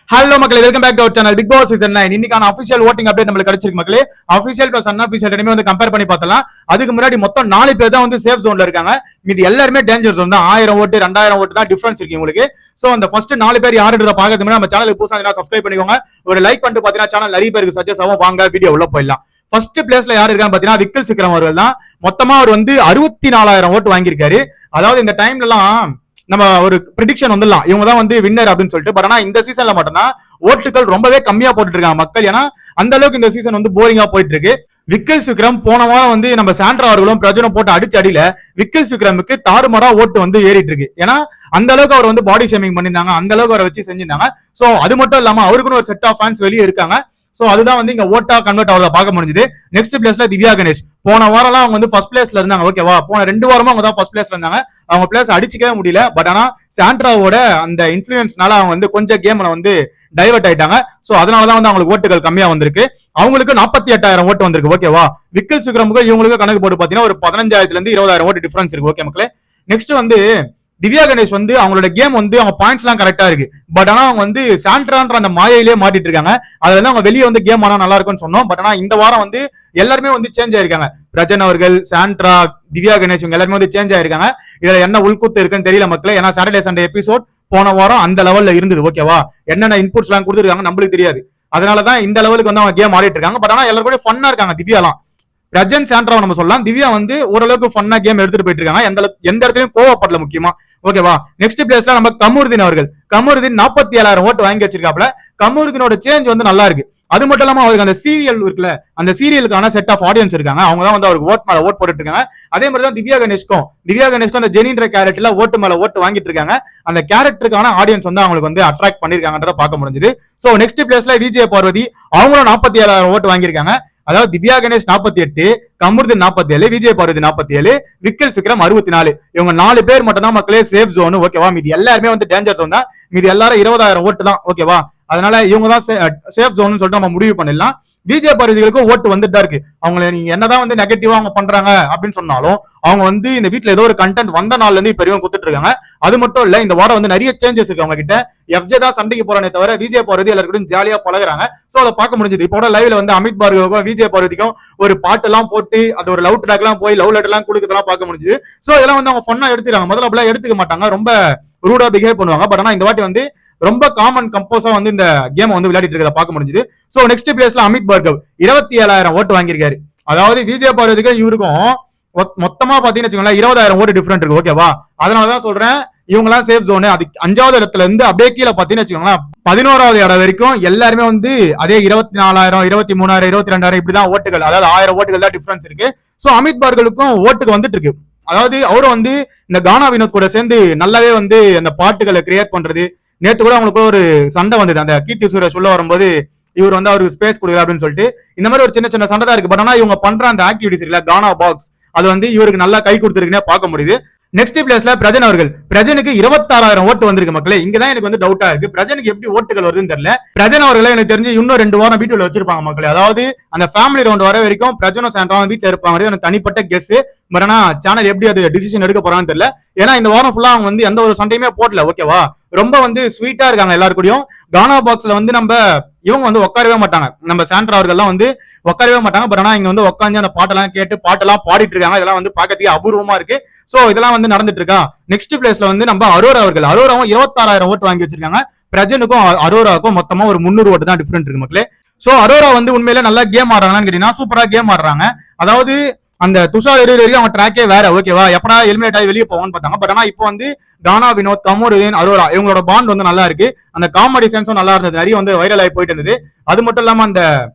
Hello மக்களே, welcome back to our channel Bigg Boss season 9. இன்னைக்கான official voting update நமக்கு கிடைச்சிருக்கு மக்களே. அபிஷியல் பிளஸ் அன்அபிஷியல் ரெண்டுமே வந்து கம்பேர் பண்ணி பார்த்தலாம். அதுக்கு முன்னாடி மொத்தம் 4 பேர் தான் வந்து சேஃப் ஜோன்ல இருக்காங்க. மீதி எல்லாருமே டேஞ்சர் ஜோன் தான். 1000 ஓட்டு 2000 ஓட்டு தான் டிஃபரன்ஸ் இருக்கு உங்களுக்கு. சோ அந்த ஃபர்ஸ்ட் 4 பேர் யாருன்றத பாக்கிறதுக்கு முன்னாடி நம்ம சேனலுக்கு புதுசா இருந்தா சப்ஸ்கிரைப் பண்ணிக்கோங்க. ஒரு லைக் பண்ணிட்டு பாத்தீங்கன்னா சேனல் நிறைய பேருக்கு சஜஸ்ட் ஆகும். வாங்க வீடியோ உள்ள போயிடலாம். ஃபர்ஸ்ட் பிளேஸ்ல யார் இருக்கான்னு பாத்தீங்கன்னா விக்கல் சிக்ரம் அவர்கள் தான். மொத்தமா அவர் வந்து 64000 ஓட்டு வாங்கியிருக்காரு. அதாவது இந்த டைம்ல எல்லாம் நம்ம ஒரு ப்ரிடிக்ஷன் வந்துடலாம், இவங்க தான் வந்து வின்னர் அப்படின்னு சொல்லிட்டு. பட் ஆனா இந்த சீசன்ல மட்டும்தான் ஓட்டுகள் ரொம்பவே கம்மியா போட்டுட்டு இருக்காங்க மக்கள். ஏன்னா அந்த அளவுக்கு இந்த சீசன் வந்து போரிங்கா போயிட்டு இருக்கு. விக்கல் சிக்ரம் போன வாரம் வந்து நம்ம சாண்ட்ரா அவர்களும் பிரஜனும் போட்டு அடிச்சு அடியில விக்கல் சிக்ரமுக்கு தாறுமாறா ஓட்டு வந்து ஏறிட்டு இருக்கு. ஏன்னா அந்த அளவுக்கு அவர் வந்து பாடி ஷேமிங் பண்ணியிருந்தாங்க, அந்த அளவுக்கு அவரை வச்சு செஞ்சிருந்தாங்க. சோ அது மட்டும் இல்லாம அவருக்குன்னு ஒரு செட் ஆஃப் ஃபேன்ஸ் வெளியே இருக்காங்க. சோ அதுதான் வந்து இங்க ஓட்டா கன்வெர்ட் ஆகிறத பார்க்க முடிஞ்சது. நெக்ஸ்ட் பிளேஸ்ல திவ்யா கணேஷ். போன வாரம் அவங்க வந்து ஃபர்ஸ்ட் பிளேஸ்ல இருந்தாங்க, ஓகேவா? போன 2 வாரமா அவங்க தான் ஃபர்ஸ்ட் பிளேஸ்ல இருந்தாங்க. அவங்க பிளேஸ் அடிச்சுக்கவே முடியல. பட் ஆனா சாண்ட்ராவோட அந்த இன்ஃபுளுன்ஸ்னால அவங்க வந்து கொஞ்சம் கேம்ல வந்து டைவர்ட் ஆயிட்டாங்க. சோ அதனாலதான் வந்து அவங்களுக்கு ஓட்டுகள் கம்மியா வந்திருக்கு. அவங்களுக்கு 48,000 ஓட்டு வந்திருக்கு, ஓகேவா? விக்கல் சிக்ரமுக்கு இவங்களுக்கு கணக்கு போட்டு பாத்தீங்கன்னா ஒரு 15,000 இருந்து 20,000 ஓட்டு டிஃபரன்ஸ் இருக்கு, ஓகே மக்களே. நெக்ஸ்ட் வந்து திவ்யா கணேஷ் வந்து அவங்களோட கேம் வந்து அவங்க பாயிண்ட்ஸ் எல்லாம் கரெக்டா இருக்கு. பட் ஆனா அவங்க வந்து சாண்ட்ரான்ற அந்த மாயிலே மாட்டிட்டு இருக்காங்க. அதுல இருந்து அவங்க வெளியே வந்து கேம் ஆனா நல்லா இருக்கும்னு சொன்னோம். பட் ஆனா இந்த வாரம் வந்து எல்லாருமே வந்து சேஞ்ச் ஆயிருக்காங்க. பிரஜன் அவர்கள், சாண்ட்ரா, திவ்யா கணேஷ் இவங்க எல்லாருமே வந்து சேஞ்ச் ஆயிருக்காங்க. இதுல என்ன உள்குத்து இருக்குன்னு தெரியல மக்களே. ஏன்னா சாட்டர்டே சண்டே எபிசோட் போன வாரம் அந்த லெவல்ல இருந்தது, ஓகேவா? என்னென்ன இன்புட்ஸ் எல்லாம் கொடுத்துருக்காங்க நம்மளுக்கு தெரியாது. அதனாலதான் இந்த லெவலுக்கு வந்து அவங்க கேம் ஆடிட்டு இருக்காங்க. பட் ஆனா எல்லாரும் கூட ஃபன்னா இருக்காங்க. திவ்யாலாம் பிரஜன் சாண்ட்ரா நம்ம சொல்லலாம். திவ்யா வந்து ஓரளவுக்கு ஃபன்னா கேம் எடுத்துட்டு போயிட்டு இருக்காங்க. எந்த இடத்துலயும் கோவப்படல முக்கியமா, ஓகேவா? நெக்ஸ்ட் பிளேஸ்ல நம்ம கமருதீன் அவர்கள். கமருதீன் 47,000 ஓட்டு வாங்கி வச்சிருக்காப்ல. கமருதீனோட சேஞ்ச் வந்து நல்லா இருக்கு. அது மட்டும் இல்லாம அவருக்கு அந்த சீரியல் இருக்குல்ல, அந்த சீரியலுக்கான செட் ஆஃப் ஆடியன்ஸ் இருக்காங்க. அவங்க தான் வந்து அவருக்கு ஓட் மேல ஓட் போட்டுட்டு இருக்காங்க. அதே மாதிரி தான் திவ்யா கணேஷ்க்கும் அந்த ஜெனின்ற கேரக்டர்ல ஓட்டு மேல ஓட்டு வாங்கிட்டு இருக்காங்க. அந்த கேரக்டருக்கான ஆடியன்ஸ் வந்து அவங்களுக்கு வந்து அட்ராக்ட் பண்ணிருக்காங்கன்றத பார்க்க முடிஞ்சது. சோ நெக்ஸ்ட் பிளேஸ்ல விஜய பார்வதி. அவங்களும் 47,000 ஓட்டு வாங்கியிருக்காங்க. அதாவது திவ்யா கணேஷ் 48, கமருதீன் 47, விஜய் பார்வதி 47, விக்கல் சிக்ரம் 64. இவங்க 4 பேர் மட்டும் தான் மக்களே சேஃப் ஜோன், ஓகேவா? மீதி எல்லாருமே வந்து டேஞ்சர் ஜோன் தான். மீதி எல்லாரும் 20,000 ஓட்டு தான், ஓகேவா? அதனால இவங்க தான் சேஃப் ஜோன் சொல்லிட்டு நம்ம முடிவு பண்ணிடலாம். விஜய் பார்வதிகளுக்கும் ஓட்டு வந்துட்டு தான் இருக்கு. அவங்களை நீங்க என்னதான் வந்து நெகட்டிவா அவங்க பண்றாங்க அப்படின்னு சொன்னாலும் அவங்க வந்து இந்த வீட்டுல ஏதோ ஒரு கண்டென்ட் வந்த நாள்ல இருந்து இப்ப வரைக்கும் கொடுத்துட்டு இருக்காங்க. அது மட்டும் இல்ல, இந்த வாரம் வந்து நிறைய சேஞ்சஸ் இருக்கு அவங்க கிட்ட. எஃப்ஜே தான் சண்டைக்கு போறானே தவிர விஜய் பார்வதி எல்லாருக்கும் ஜாலியா பழகுறாங்க. சோ அதை பார்க்க முடிஞ்சது. இப்போ லைவ்ல வந்து அமித் பார்கவுக்கும் விஜய் பார்வதிக்கும் ஒரு பாட்டு எல்லாம் போட்டு அது ஒரு லவ் ட்ராக் எல்லாம் போய் லவ் லெட்டர் எல்லாம் கொடுக்கறதெல்லாம் பார்க்க முடிஞ்சது. சோ இதெல்லாம் வந்து அவங்க ஃபன்னா எடுத்துறாங்க. முதல்ல அப்படிலாம் எடுத்துக்க மாட்டாங்க, ரொம்ப ரூடா பிஹேவ் பண்ணுவாங்க. பட் ஆனா இந்த வாட்டி வந்து ரொம்ப காமன் கம்போஸா வந்து இந்த கேம் வந்து விளையாடிட்டு இருக்கத பார்க்க முடிஞ்சது. சோ நெக்ஸ்ட் பிளேஸ்ல அமித் பார்கவ் 27,000 ஓட்டு வாங்கியிருக்காரு. அதாவது விஜய் பார்வதிக்கும் இவருக்கும் மொத்தமா பாத்தீங்கன்னா 20,000 ஓட்டு டிஃபரெண்ட் இருக்கு, ஓகேவா? அதனாலதான் சொல்றேன் இவங்க எல்லாம் சேஃப் ஜோன். அது 5வது இடத்துல இருந்து அப்படியே கீழே பாத்தீங்கன்னா 11வது இடம் வரைக்கும் எல்லாருமே வந்து அதே 24,000, 23,000, 22,000 இப்படிதான் ஓட்டுகள். அதாவது 1000 ஓட்டுகள் தான் டிஃபரன்ஸ் இருக்கு. சோ அமித் பார்கலுக்கும் ஓட்டுக்கு வந்துட்டு இருக்கு. அதாவது அவரும் வந்து இந்த கானா வினோத் கூட சேர்ந்து நல்லாவே வந்து அந்த பாட்டுகளை கிரியேட் பண்றது. நேற்று கூட அவங்களுக்கு ஒரு சண்டை வந்தது. அந்த கீர்த்தி சுரேஷ் உள்ள வரும்போது இவர் வந்து அவருக்கு ஸ்பேஸ் கொடுக்குற அப்படின்னு சொல்லிட்டு இந்த மாதிரி ஒரு சின்ன சின்ன சண்டை தான் இருக்கு. பட் ஆனா இவங்க பண்ற அந்த ஆக்டிவிட்டிஸ் இருக்குல்ல, கானா பாக்ஸ், அது வந்து இவருக்கு நல்லா கை கொடுத்துருக்குன்னே பார்க்க முடியுது. நெக்ஸ்ட் பிளேஸ்ல பிரஜன் அவர்கள். பிரஜனுக்கு 26,000 ஓட்டு வந்திருக்கு மக்களே. இங்கதான் எனக்கு வந்து டவுட்டா இருக்கு, பிரஜனுக்கு எப்படி ஓட்டுகள் வருதுன்னு தெரியல. பிரஜன் அவர்களை எனக்கு தெரிஞ்சு இன்னும் 2 வாரம் வீட்டுல வச்சிருப்பாங்க மக்களே. அதாவது அந்த ஃபேமிலி ரவுண்ட் வர வரைக்கும் பிரஜனும் சாண்ட்ராவும் வீட்டுல இருப்பாங்க. எனக்கு தனிப்பட்ட கெஸ். பட் ஆனா சேனல் எப்படி அது டிசிஷன் எடுக்க போறான்னு தெரியல. ஏன்னா இந்த வாரம் ஃபுல்லா அவங்க வந்து எந்த ஒரு சண்டையுமே போடல, ஓகேவா? ரொம்ப வந்து ஸ்வீட்டா இருக்காங்க எல்லாரு கூடயும். கானா பாக்ஸ்ல வந்து இவங்க வந்து உட்காரவே மாட்டாங்க. நம்ம சாண்ட்ரா அவர்கள்லாம் வந்து உட்காரவே மாட்டாங்க. பட் ஆனா இங்க வந்து உட்காந்து அந்த பாட்டெல்லாம் கேட்டு பாட்டெல்லாம் பாடிட்டு இருக்காங்க. இதெல்லாம் வந்து பாக்கிறதுக்கு அபூர்வமா இருக்கு. சோ இதெல்லாம் வந்து நடந்துட்டு இருக்கா. நெக்ஸ்ட் பிளேஸ்ல வந்து நம்ம அரோரா அவர்கள். அரோராவும் 26,000 ஓட்டு வாங்கி வச்சிருக்காங்க. பிரஜனுக்கும் அரோராவுக்கும் மொத்தமா ஒரு 300 ஓட்டு தான் டிஃபரெண்ட் இருக்கு மக்களே. சோ அரோரா வந்து உண்மையிலே நல்லா கேம் ஆடுறாங்கன்னு கேட்டீங்கன்னா சூப்பரா கேம் ஆடுறாங்க. அதாவது அந்த துஷார் வரைக்கும் அவங்க ட்ராக்கே வேற, ஓகேவா? எப்படா எலிமினேட் ஆகி வெளியே போவான்னு பார்த்தாங்க. பட் ஆனா இப்போ வந்து கானா வினோத், கமருதீன், அரோரா இவங்களோட பாண்ட் வந்து நல்லா இருக்கு. அந்த காமெடி சென்ஸும் நல்லா இருந்தது. நிறைய வந்து வைரல் ஆகி போயிட்டு இருந்தது. அது மட்டும் இல்லாம அந்த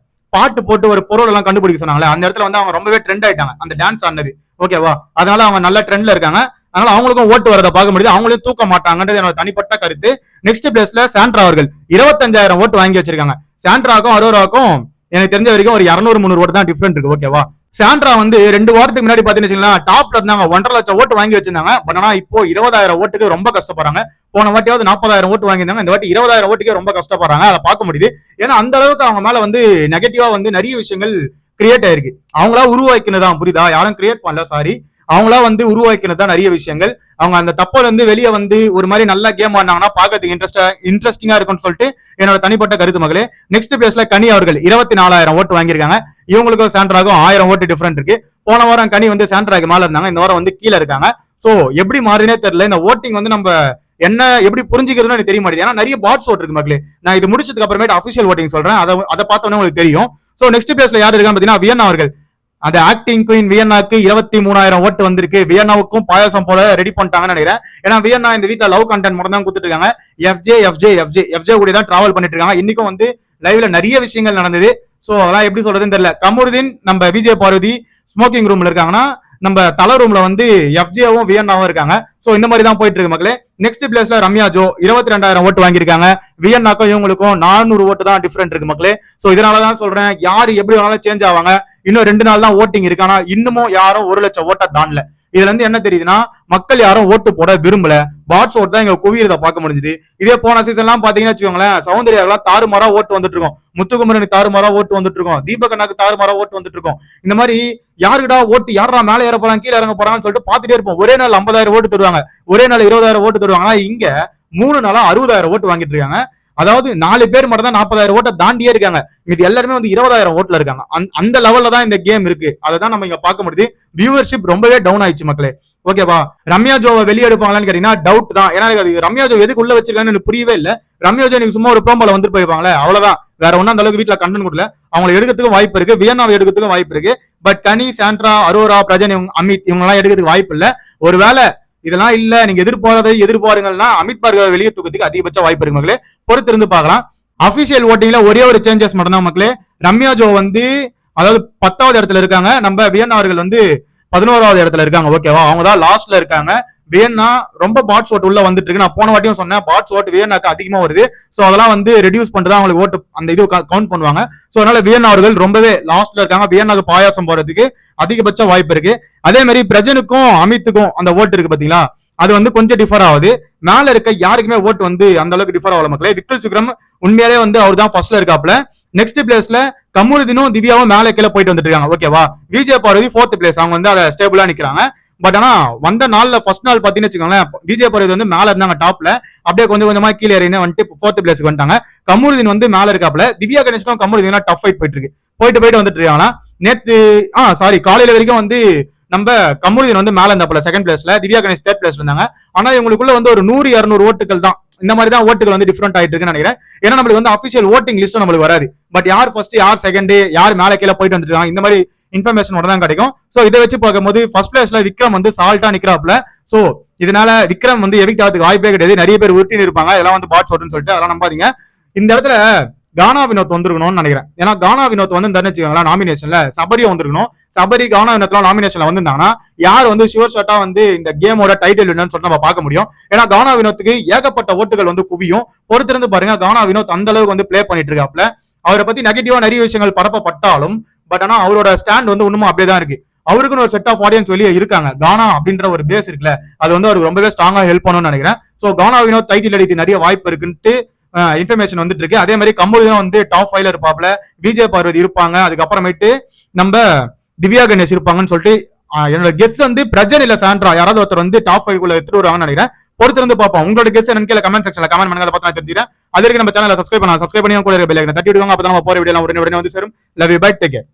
பாட்டு போட்டு ஒரு பொருள் எல்லாம் கண்டுபிடிக்க சொன்னாங்களே, அந்த இடத்துல வந்து அவங்க ரொம்பவே ட்ரெண்ட் ஆயிட்டாங்க அந்த டான்ஸ் ஆனது, ஓகேவா? அதனால அவங்க நல்ல ட்ரெண்ட்ல இருக்காங்க. அதனால அவங்களுக்கும் ஓட்டு வரதை பார்க்க முடியுது. அவங்களையும் தூக்க மாட்டாங்கன்றது என்னோட தனிப்பட்ட கருத்து. நெக்ஸ்ட் பிளேஸ்ல சாண்ட்ரா அவர்கள் 25,000 ஓட்டு வாங்கி வச்சிருக்காங்க. சாண்ட்ராக்கும் அரோராக்கும் எனக்கு தெரிஞ்ச வரைக்கும் ஒரு 200-300 ஓட்டு தான் டிஃபரெண்ட் இருக்கு, ஓகேவா? சாண்ட்ரா வந்து 2 வாரத்துக்கு முன்னாடி பாத்தீங்கன்னா டாப்ல இருந்தாங்க, 1.5 லட்சம் ஓட்டு வாங்கி வச்சிருந்தாங்க. பட் ஆனா இப்போ 20,000 ஓட்டுக்கு ரொம்ப கஷ்டப்படுறாங்க. போன வாட்டியாவது 40,000 ஓட்டு வாங்கியிருந்தாங்க, இந்த வாட்டி 20,000 ஓட்டுக்கே ரொம்ப கஷ்டப்படுறாங்க. அதை பார்க்க முடியுது. ஏன்னா அந்த அளவுக்கு அவங்க மேல வந்து நெகட்டிவா வந்து நிறைய விஷயங்கள் கிரியேட் ஆயிருக்கு. அவங்களா உருவாக்கினதான், புரியுதா? யாரும் கிரியேட் பண்ணல, சாரி. அவங்களா வந்து உருவாக்கினது தான் நிறைய விஷயங்கள். அவங்க அந்த தப்போல இருந்து வெளியே வந்து ஒரு மாதிரி நல்ல கேம் ஆடினாங்கன்னா பாக்கிறதுக்கு இன்ட்ரெஸ்டிங்கா இருக்கும்னு சொல்லிட்டு என்னோட தனிப்பட்ட கருத்து மகளே. நெக்ஸ்ட் பிளேஸ்ல கனி அவர்கள் 24,000 ஓட்டு வாங்கியிருக்காங்க. இவங்களுக்கும் சாண்ட்ராகும் 1000 ஓட்டு டிஃபரெண்ட் இருக்கு. போன வாரம் கனி வந்து சாண்ட்ராக்கு மேல இருந்தாங்க, இந்த வாரம் வந்து கீழே இருக்காங்க. சோ எப்படி மாறுதுனே தெரியல. இந்த ஓட்டிங் வந்து நம்ம என்ன எப்படி புரிஞ்சுக்கிறதுன்னு எனக்கு தெரிய மாட்டேங்குது. ஏன்னா நிறைய பாட்ஸ் ஓட்டு இருக்கு மக்களே. நான் இது முடிச்சதுக்கு அப்புறமேட்டு அபிஷியல் ஓட்டிங் சொல்றேன், அதை பார்த்தோன்னே உங்களுக்கு தெரியும். சோ நெக்ஸ்ட் பிளேஸ்ல யார் இருக்கான்னு பாத்தீங்கன்னா வியன்னா அவர்கள். அந்த ஆக்டிங் குயின் வியன்னாக்கு 23,000 ஓட்டு வந்திருக்கு. வியன்னாவுக்கும் பாயாசம் போல ரெடி பண்ணிட்டாங்கன்னு நினைக்கிறேன். ஏன்னா வியன்னா இந்த வீட்டுல லவ் கண்டென்ட் மட்டும் தான் கொடுத்துட்டு இருக்காங்க. எஃப்ஜே கூட தான் டிராவல் பண்ணிட்டு இருக்காங்க. இன்னைக்கும் வந்து லைவ்ல நிறைய விஷயங்கள் நடந்தது. சோ அதெல்லாம் எப்படி சொல்றதுன்னு தெரியல. கமருதீன் நம்ம விஜய் பார்வதி ஸ்மோக்கிங் ரூம்ல இருக்காங்கன்னா, நம்ம தலை ரூம்ல வந்து எஃப்ஜேவும் வியன்னாவும் இருக்காங்க. சோ இந்த மாதிரி தான் போயிட்டு இருக்கு மக்களே. நெக்ஸ்ட் பிளேஸ்ல ரம்யா ஜோ 22,000 ஓட்டு வாங்கியிருக்காங்க. வியன்னாக்கும் இவங்களுக்கும் 400 ஓட்டு தான் டிஃபரெண்ட் இருக்கு மக்களே. சோ இதனாலதான் சொல்றேன், யாரு எப்படி வேணாலும் சேஞ்ச் ஆவாங்க. இன்னும் 2 நாள் தான் ஓட்டிங் இருக்கு. ஆனா இன்னமும் யாரும் 1,00,000 ஓட்டை தாண்டல. இதுல இருந்து என்ன தெரியுதுன்னா, மக்கள் யாரும் ஓட்டு போட விரும்பல. பாட்ஸ் ஓட்டு தான் இங்க குவியறத பார்க்க முடிஞ்சுது. இதே போன சீசன் எல்லாம் பாத்தீங்கன்னா வச்சுக்கோங்களேன், சௌந்தர்யாக்கெல்லாம் தாறுமாறா ஓட்டு வந்துட்டு இருக்கும், முத்துக்குமரனுக்கு தாறுமாறா ஓட்டு வந்துட்டு இருக்கும், தீபகண்ணாக்கு தாறுமாறா ஓட்டு வந்துட்டு இருக்கும். இந்த மாதிரி யாருக்கிட்டா ஓட்டு யாரா மேல ஏற போறாங்க கீழே இறங்க போறாங்கன்னு சொல்லிட்டு பாத்துட்டே இருப்போம். ஒரே நாள் 50,000 ஓட்டு தருவாங்க, ஒரே நாள் 20,000 ஓட்டு தருவாங்க. ஆனா இங்க 3 நாளா 60,000 ஓட்டு வாங்கிட்டு இருக்காங்க. அதாவது 4 பேர் மட்டும் தான் 40,000 ஓட்டை தாண்டியே இருக்காங்க. இது எல்லாருமே வந்து 20,000 ஓட்டுல இருக்காங்க. அந்த லெவல்ல தான் இந்த கேம் இருக்கு. அதை தான் நம்ம இங்க பார்க்க முடியுது. வியூவர்ஷிப் ரொம்பவே டவுன் ஆயிடுச்சு மக்களே. ஓகேவா, ரம்யா ஜோவை வெளியே எடுப்பாங்களான்னு கேட்டீங்கன்னா டவுட் தான். ஏன்னா அது ரம்யா ஜோ எதுக்கு உள்ள வச்சிருக்கான்னு எனக்கு புரியவே இல்லை. ரம்யா ஜோ எனக்கு சும்மா ஒரு ப்ரோமோல வந்துட்டு போயிருப்பாங்களே, அவ்வளவுதான். வேற ஒன்னும் அந்த அளவுக்கு வீட்டுல கண்டென்ட் கொடுக்கல. அவங்களை எடுக்கிறதுக்கும் வாய்ப்பு இருக்கு, வியன்னாவை எடுக்கிறதுக்கும் வாய்ப்பு இருக்கு. But Ghani, Sandra, Arora, Prajan, Amit இவங்க எல்லாம் எடுக்கிறதுக்கு வாய்ப்பு இல்ல. ஒருவேளை இதெல்லாம் இல்ல நீங்க எதிர்பாருங்கன்னா அமித் பார்கவ வெளியே தூக்கத்துக்கு அதிகபட்ச வாய்ப்பு இருக்கு மக்களே. பொறுத்து இருந்து பார்க்கலாம். அபிஷியல் ஓட்டிங்ல ஒரே ஒரு சேஞ்சஸ் மட்டும் தான் மக்களே. ரம்யா ஜோ வந்து அதாவது 10வது இடத்துல இருக்காங்க. நம்ம வியன்னா அவர்கள் வந்து 11வது இடத்துல இருக்காங்க. ஓகேவா, அவங்க தான் லாஸ்ட்ல இருக்காங்க. வியன்னா ரொம்ப பாட்ஸ் ஓட்டு உள்ள வந்துட்டு இருக்கு. நான் போன வாட்டியும் சொன்னேன், பாட்ஸ் ஓட்டு வியன்னாக்கு அதிகமா வருது. சோ அதெல்லாம் வந்து ரெடியூஸ் பண்ணிட்டு தான் அவங்களுக்கு ஓட்டு அந்த இது கவுண்ட் பண்ணுவாங்க. சோ அதனால வியன்னா அவர்கள் ரொம்பவே லாஸ்ட்ல இருக்காங்க. வியன்னாக்கு பாயாசம் போறதுக்கு அதிகபட்ச வாய்ப்பு இருக்கு. அதே மாதிரி பிரஜனுக்கும் அமித்துக்கும் அந்த ஓட்டு இருக்கு பாத்தீங்களா, அது வந்து கொஞ்சம் டிஃபர் ஆகுது. மேல இருக்க யாருக்குமே ஓட்டு வந்து அந்த அளவுக்கு டிஃபர் ஆகல மக்களே. விக்கல் சுக்ரம் உண்மையாலே வந்து அவர் தான் ஃபர்ஸ்ட்ல இருக்காப்ல. நெக்ஸ்ட் பிளேஸ்ல கமருதீனும் திவ்யாவும் மேல கீழே போயிட்டு வந்துட்டு இருக்காங்க. ஓகேவா, விஜய் பார்வதி 4th பிளேஸ், அவங்க வந்து அதை ஸ்டேபிளா நிக்கிறாங்க. பட் ஆனா வந்த நாள்ல ஃபர்ஸ்ட் நாள் பாத்தீங்கன்னு வச்சுக்கோங்களேன், விஜய் பார்வதி வந்து மேல இருந்தாங்க டாப்ல, அப்படியே கொஞ்சம் கொஞ்சமா கீழே இறங்கி வந்துட்டு 4th பிளேஸ்க்கு வந்துட்டாங்க. கமருதீன் வந்து மேல இருக்காப்ல. திவ்யா கணேஷ்க்கும் கமருதீனா டஃப் ஃபைட் போயிட்டு இருக்கு, போயிட்டு வந்துட்டு இருக்காங்க. நேத்து காலையில வரைக்கும் வந்து நம்ம கமருதீன் வந்து மேல இருந்தாப்ல 2nd பிளேஸ்ல, திவ்யா கணேஷ் 3rd பிளேஸ்ல இருந்தாங்க. ஆனா இவங்களுக்குள்ள வந்து ஒரு 100-200 ஓட்டுகள் தான், இந்த மாதிரி தான் ஓட்டுகள் வந்து டிஃபரெண்ட் ஆயிட்டு இருக்குன்னு நினைக்கிறேன். ஏன்னா நம்மளுக்கு வந்து அபிஷியல் ஓட்டிங் லிஸ்ட் நம்மளுக்கு வராது. பட் யார் ஃபர்ஸ்ட், யார் செகண்ட், யார் மேல கீழே போயிட்டு வந்துருக்காங்க, இந்த மாதிரி இன்ஃபர்மேஷன் மட்டும் தான் கிடைக்கும். சோ இதை வச்சு பார்க்கும்போது ஃபர்ஸ்ட் பிளேஸ்ல விக்ரம் வந்து சால்ட்டா நிக்கிறாப்ல. சோ இதனால விக்ரம் வந்து எவிக்ட் ஆகிறதுக்கு வாய்ப்பே கிடையாது. நிறைய பேர் உருட்டின்னு இருப்பாங்க, இதெல்லாம் வந்து பாட்ஸ் ஓட்டுன்னு சொல்லிட்டு அதெல்லாம் நம்பாதீங்க. இந்த இடத்துல கானா வினோத் வந்துருக்கணும்னு நினைக்கிறேன். ஏன்னா கானா வினோத் வந்து வச்சுக்கோங்களா நாமினேஷன்ல சபரியா வந்திருக்கணும். சபரி, கானா வினோத்லாம் நாமினேஷன்ல வந்திருந்தாங்கன்னா யார் வந்து ஷுவர் ஷாட்டா வந்து இந்த கேமோட டைட்டில் வின்னு சொல்லிட்டு நம்ம பார்க்க முடியும். ஏன்னா கானா வினோத்துக்கு ஏகப்பட்ட ஓட்டுகள் வந்து குவியும். பொறுத்திருந்து பாருங்க, கானா வினோத் அந்த அளவுக்கு வந்து பிளே பண்ணிட்டு இருக்காப்ல. அவரை பத்தி நெகட்டிவா நிறைய விஷயங்கள் பரப்பப்பட்டாலும் பட் ஆனா அவரோட ஸ்டாண்ட் வந்து இன்னும் அப்படியே தான் இருக்கு. அவருக்குன்னு ஒரு செட் ஆஃப் ஆடியன்ஸ் வெளியே இருக்காங்க. கானா அப்படின்ற ஒரு பேஸ் இருக்குல்ல, அது வந்து அவருக்கு ரொம்பவே ஸ்ட்ராங்கா ஹெல்ப் பண்ணணும்னு நினைக்கிறேன். சோ கானா வினோத் டைட்டில் அடிக்க நிறைய வாய்ப்பு இருக்குன்ட்டு இன்ஃபர்மேஷன் வந்துட்டு இருக்கு. அதே மாதிரி கமருதீன் வந்து டாப் 5ல இருப்பாப்ல, விஜய் பார்வதி இருப்பாங்க, அதுக்கப்புறமேட்டு நம்ம திவ்யா கணேஷ் இருப்பாங்கன்னு சொல்லிட்டு என்னோட கெஸ் வந்து பிரஜன் இல்ல சாண்ட்ரா யாராவது ஒருத்தர் வந்து டாப் 5 குள்ள எடுத்துட்டு வருவாங்கன்னு நினைக்கிறேன். பொறுத்து இருந்து பார்ப்போம். உங்களோட கெஸ் என்னன்னு கீழே கமெண்ட் செக்ஷன்ல கமெண்ட் பண்ணுங்க, அதை பார்த்து நான் தெரிஞ்சுக்கிறேன். அதற்கு நம்ம சேனலை சப்ஸ்கிரைப் பண்ணி கூட பெல் ஐகானை தட்டி விடுங்க. அப்பதான் நம்ம போற வீடியோ உடனே வந்து சேரும். Love you, bye, take care.